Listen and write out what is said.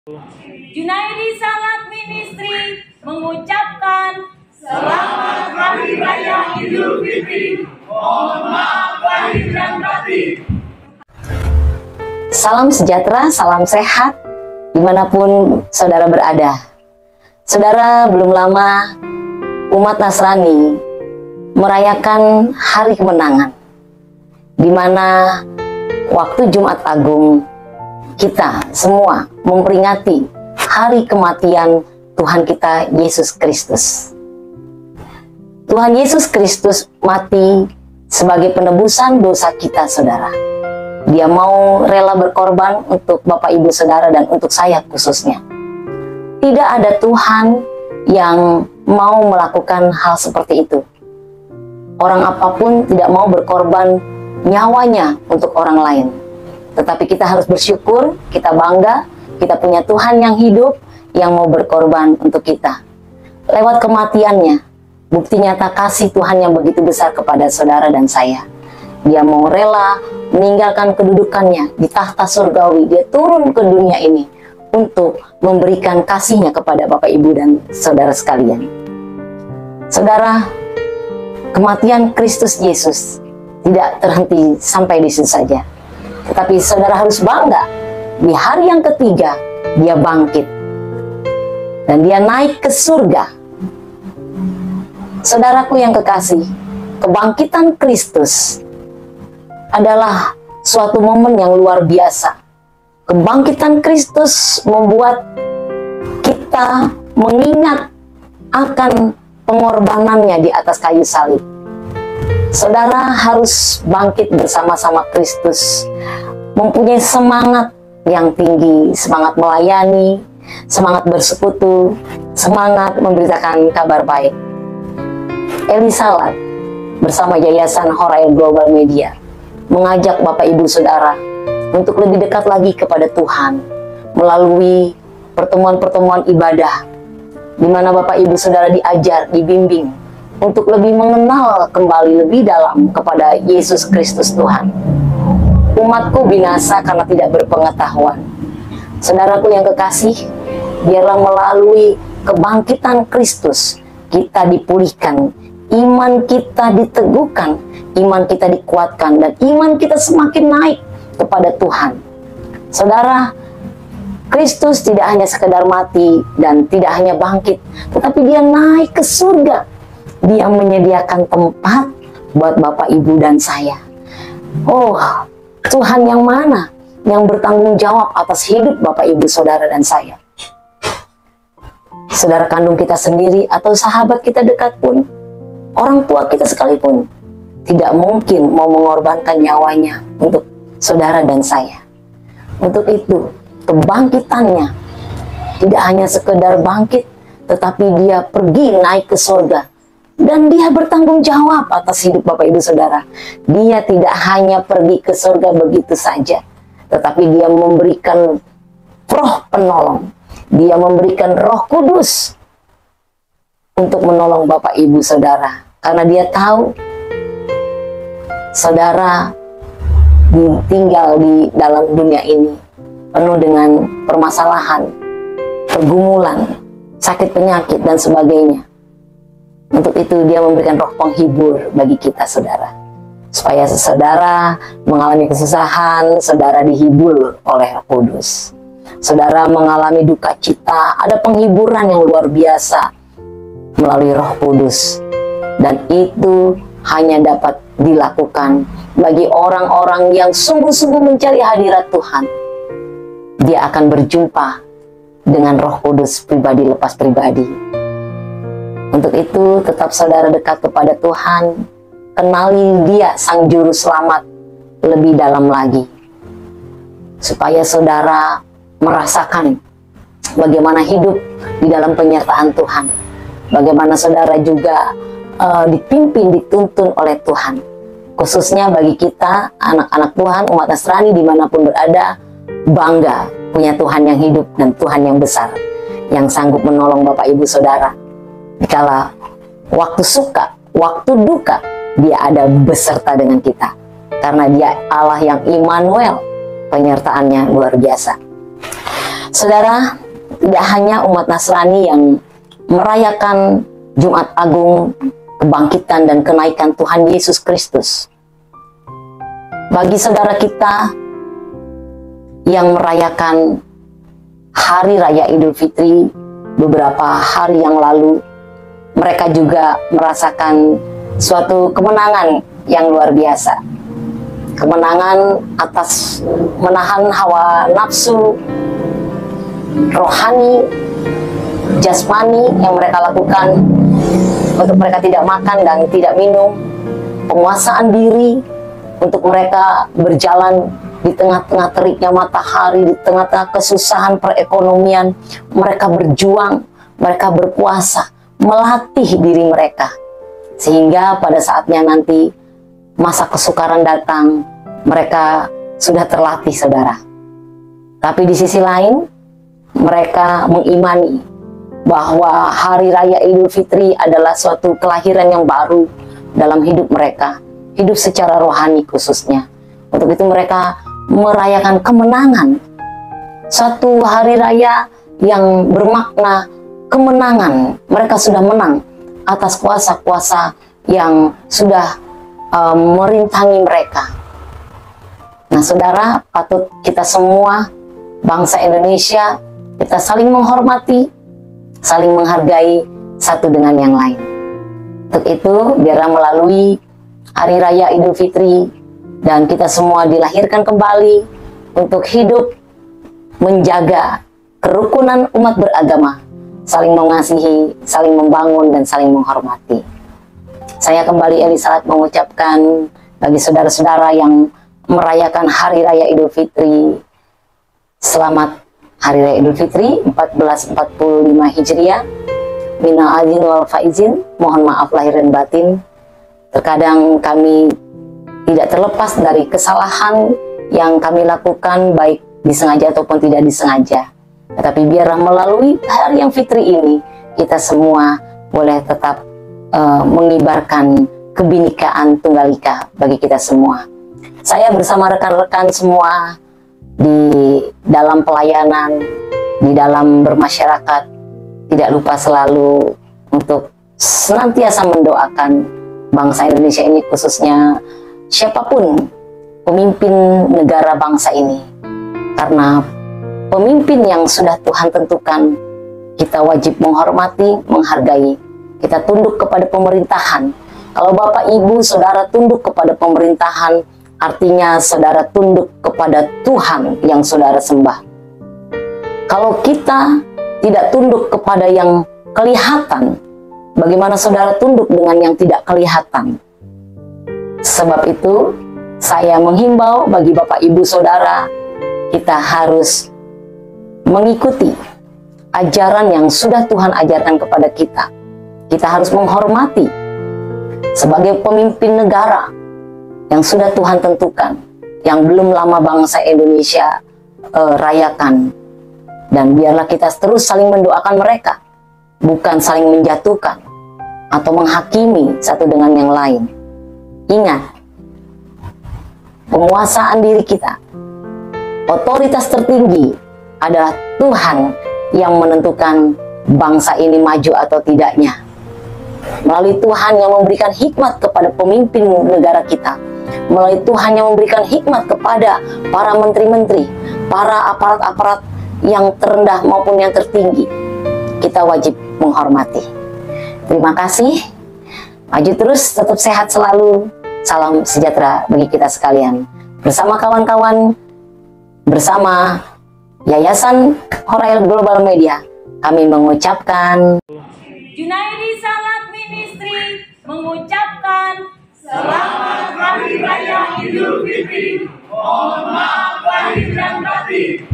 Junaidi Salat Ministry mengucapkan Selamat Hari Raya Idul Fitri. Mohon maaf lahir dan batin. Salam sejahtera, salam sehat dimanapun saudara berada. Saudara, belum lama umat Nasrani merayakan Hari Kemenangan, di mana waktu Jumat Agung kita semua memperingati hari kematian Tuhan kita Yesus Kristus. Tuhan Yesus Kristus mati sebagai penebusan dosa kita, saudara. Dia mau rela berkorban untuk Bapak Ibu Saudara dan untuk saya khususnya. Tidak ada Tuhan yang mau melakukan hal seperti itu. Orang apapun tidak mau berkorban nyawanya untuk orang lain. Tetapi kita harus bersyukur, kita bangga, kita punya Tuhan yang hidup, yang mau berkorban untuk kita. Lewat kematiannya, bukti nyata kasih Tuhan yang begitu besar kepada saudara dan saya. Dia mau rela meninggalkan kedudukannya di tahta surgawi. Dia turun ke dunia ini untuk memberikan kasihnya kepada Bapak, Ibu, dan saudara sekalian. Saudara, kematian Kristus Yesus tidak terhenti sampai di situ saja. Tetapi saudara harus bangga, di hari yang ketiga dia bangkit dan dia naik ke surga. Saudaraku yang kekasih, kebangkitan Kristus adalah suatu momen yang luar biasa. Kebangkitan Kristus membuat kita mengingat akan pengorbanannya di atas kayu salib. Saudara harus bangkit bersama-sama Kristus, mempunyai semangat yang tinggi, semangat melayani, semangat bersekutu, semangat memberitakan kabar baik. Eli Salat bersama Yayasan Horai Global Media mengajak Bapak Ibu Saudara untuk lebih dekat lagi kepada Tuhan melalui pertemuan-pertemuan ibadah, di mana Bapak Ibu Saudara diajar, dibimbing untuk lebih mengenal kembali lebih dalam kepada Yesus Kristus Tuhan. Umatku binasa karena tidak berpengetahuan. Saudaraku yang kekasih, biarlah melalui kebangkitan Kristus kita dipulihkan, iman kita diteguhkan, iman kita dikuatkan, dan iman kita semakin naik kepada Tuhan. Saudara, Kristus tidak hanya sekedar mati dan tidak hanya bangkit, tetapi dia naik ke surga. Dia menyediakan tempat buat Bapak, Ibu, dan saya. Oh, Tuhan yang mana yang bertanggung jawab atas hidup Bapak, Ibu, Saudara, dan saya? Saudara kandung kita sendiri atau sahabat kita dekat pun, orang tua kita sekalipun, tidak mungkin mau mengorbankan nyawanya untuk saudara dan saya. Untuk itu, kebangkitannya tidak hanya sekedar bangkit, tetapi dia pergi naik ke surga. Dan dia bertanggung jawab atas hidup Bapak, Ibu, Saudara. Dia tidak hanya pergi ke surga begitu saja, tetapi dia memberikan Roh penolong. Dia memberikan Roh Kudus untuk menolong Bapak, Ibu, Saudara. Karena dia tahu saudara tinggal di dalam dunia ini penuh dengan permasalahan, pergumulan, sakit penyakit, dan sebagainya. Untuk itu dia memberikan roh penghibur bagi kita, saudara. Supaya saudara mengalami kesusahan, saudara dihibur oleh Roh Kudus. Saudara mengalami duka cita, ada penghiburan yang luar biasa melalui Roh Kudus. Dan itu hanya dapat dilakukan bagi orang-orang yang sungguh-sungguh mencari hadirat Tuhan. Dia akan berjumpa dengan Roh Kudus pribadi lepas pribadi. Untuk itu, tetap saudara dekat kepada Tuhan, kenali dia Sang Juru Selamat lebih dalam lagi. Supaya saudara merasakan bagaimana hidup di dalam penyertaan Tuhan. Bagaimana saudara juga dipimpin, dituntun oleh Tuhan. Khususnya bagi kita, anak-anak Tuhan, umat Nasrani dimanapun berada, bangga punya Tuhan yang hidup dan Tuhan yang besar, yang sanggup menolong Bapak, Ibu, Saudara. Dikala waktu suka, waktu duka, dia ada beserta dengan kita. Karena dia Allah yang Immanuel, penyertaannya luar biasa. Saudara, tidak hanya umat Nasrani yang merayakan Jumat Agung, kebangkitan dan kenaikan Tuhan Yesus Kristus. Bagi saudara kita yang merayakan Hari Raya Idul Fitri beberapa hari yang lalu, mereka juga merasakan suatu kemenangan yang luar biasa. Kemenangan atas menahan hawa nafsu rohani, jasmani yang mereka lakukan untuk mereka tidak makan dan tidak minum, penguasaan diri untuk mereka berjalan di tengah-tengah teriknya matahari, di tengah-tengah kesusahan perekonomian, mereka berjuang, mereka berpuasa, melatih diri mereka. Sehingga pada saatnya nanti masa kesukaran datang, mereka sudah terlatih, saudara. Tapi di sisi lain, mereka mengimani bahwa Hari Raya Idul Fitri adalah suatu kelahiran yang baru dalam hidup mereka, hidup secara rohani khususnya. Untuk itu mereka merayakan kemenangan, satu hari raya yang bermakna kemenangan. Mereka sudah menang atas kuasa-kuasa yang sudah merintangi mereka. Nah, saudara, patut kita semua, bangsa Indonesia, kita saling menghormati, saling menghargai satu dengan yang lain. Untuk itu, biarlah melalui Hari Raya Idul Fitri, dan kita semua dilahirkan kembali untuk hidup menjaga kerukunan umat beragama, saling mengasihi, saling membangun, dan saling menghormati. Saya kembali Elisalat mengucapkan bagi saudara-saudara yang merayakan Hari Raya Idul Fitri, selamat Hari Raya Idul Fitri 1445 Hijriah. Minal aidin wal faizin, mohon maaf lahir dan batin. Terkadang kami tidak terlepas dari kesalahan yang kami lakukan, baik disengaja ataupun tidak disengaja. Tetapi biarlah melalui hari yang fitri ini, kita semua boleh tetap mengibarkan kebinekaan Tunggal Ika bagi kita semua. Saya bersama rekan-rekan semua di dalam pelayanan, di dalam bermasyarakat, tidak lupa selalu untuk senantiasa mendoakan bangsa Indonesia ini, khususnya siapapun pemimpin negara bangsa ini. Karena pemimpin yang sudah Tuhan tentukan, kita wajib menghormati, menghargai. Kita tunduk kepada pemerintahan. Kalau Bapak, Ibu, Saudara tunduk kepada pemerintahan, artinya saudara tunduk kepada Tuhan yang saudara sembah. Kalau kita tidak tunduk kepada yang kelihatan, bagaimana saudara tunduk dengan yang tidak kelihatan? Sebab itu, saya menghimbau bagi Bapak, Ibu, Saudara, kita harus mengikuti ajaran yang sudah Tuhan ajarkan kepada kita. Kita harus menghormati sebagai pemimpin negara yang sudah Tuhan tentukan, yang belum lama bangsa Indonesia rayakan. Dan biarlah kita terus saling mendoakan mereka, bukan saling menjatuhkan atau menghakimi satu dengan yang lain. Ingat, penguasaan diri kita, otoritas tertinggi adalah Tuhan yang menentukan bangsa ini maju atau tidaknya. Melalui Tuhan yang memberikan hikmat kepada pemimpin negara kita, melalui Tuhan yang memberikan hikmat kepada para menteri-menteri, para aparat-aparat yang terendah maupun yang tertinggi. Kita wajib menghormati. Terima kasih. Maju terus, tetap sehat selalu. Salam sejahtera bagi kita sekalian. Bersama kawan-kawan, bersama Yayasan Horail Global Media, kami mengucapkan Junaidi Salat Ministry mengucapkan Selamat Hari Raya Idul Fitri. Mohon maaf lahir dan batin.